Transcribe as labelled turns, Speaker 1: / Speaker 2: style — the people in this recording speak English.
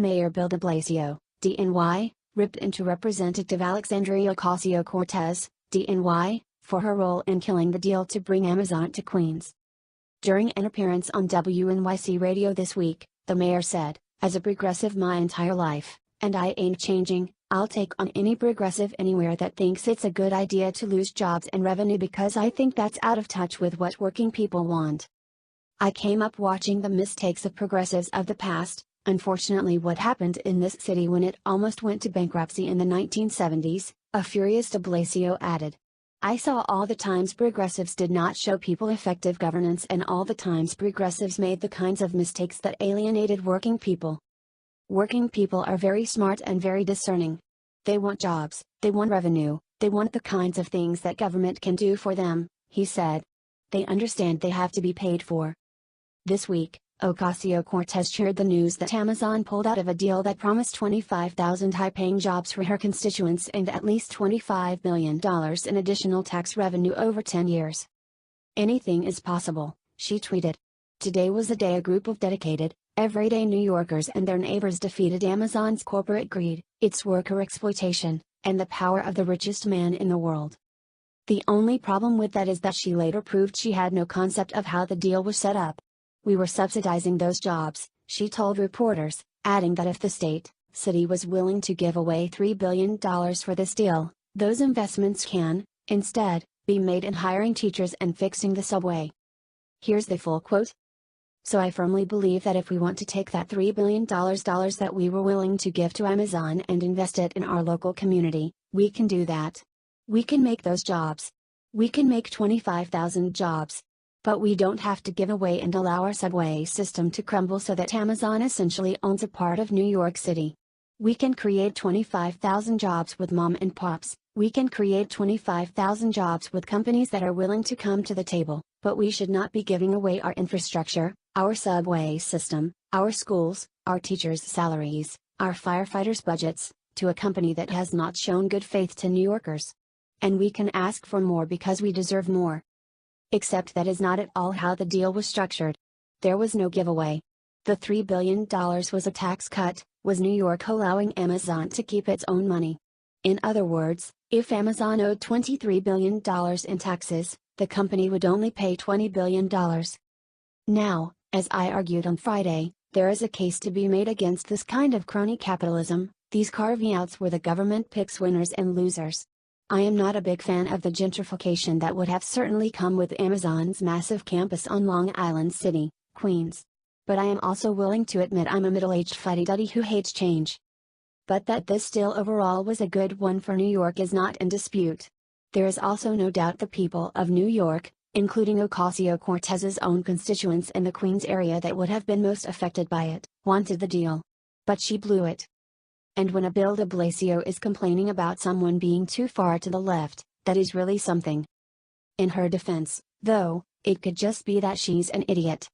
Speaker 1: Mayor Bill de Blasio, DNY, ripped into Representative Alexandria Ocasio-Cortez, DNY, for her role in killing the deal to bring Amazon to Queens. During an appearance on WNYC radio this week, the mayor said, "As a progressive my entire life, and I ain't changing, I'll take on any progressive anywhere that thinks it's a good idea to lose jobs and revenue because I think that's out of touch with what working people want. I came up watching the mistakes of progressives of the past, unfortunately what happened in this city when it almost went to bankruptcy in the 1970s, a furious de Blasio added. I saw all the times progressives did not show people effective governance and all the times progressives made the kinds of mistakes that alienated working people. Working people are very smart and very discerning. They want jobs, they want revenue, they want the kinds of things that government can do for them," he said. "They understand they have to be paid for." This week, Ocasio-Cortez shared the news that Amazon pulled out of a deal that promised 25,000 high-paying jobs for her constituents and at least $25 million in additional tax revenue over 10 years. "Anything is possible," she tweeted. "Today was a day a group of dedicated, everyday New Yorkers and their neighbors defeated Amazon's corporate greed, its worker exploitation, and the power of the richest man in the world. The only problem with that is that she later proved she had no concept of how the deal was set up. We were subsidizing those jobs," she told reporters, adding that if the city was willing to give away $3 billion for this deal, those investments can, instead, be made in hiring teachers and fixing the subway. Here's the full quote. "So I firmly believe that if we want to take that $3 billion that we were willing to give to Amazon and invest it in our local community, we can do that. We can make those jobs. We can make 25,000 jobs. But we don't have to give away and allow our subway system to crumble so that Amazon essentially owns a part of New York City. We can create 25,000 jobs with mom and pops, we can create 25,000 jobs with companies that are willing to come to the table, but we should not be giving away our infrastructure, our subway system, our schools, our teachers' salaries, our firefighters' budgets, to a company that has not shown good faith to New Yorkers. And we can ask for more because we deserve more." Except that is not at all how the deal was structured. There was no giveaway. The $3 billion was a tax cut, was New York allowing Amazon to keep its own money. In other words, if Amazon owed $23 billion in taxes, the company would only pay $20 billion. Now, as I argued on Friday, there is a case to be made against this kind of crony capitalism, these carving outs where the government picks winners and losers. I am not a big fan of the gentrification that would have certainly come with Amazon's massive campus on Long Island City, Queens. But I am also willing to admit I'm a middle-aged fuddy-duddy who hates change. But that this deal overall was a good one for New York is not in dispute. There is also no doubt the people of New York, including Ocasio-Cortez's own constituents in the Queens area that would have been most affected by it, wanted the deal. But she blew it. And when a Bill de Blasio is complaining about someone being too far to the left, that is really something. In her defense, though, it could just be that she's an idiot.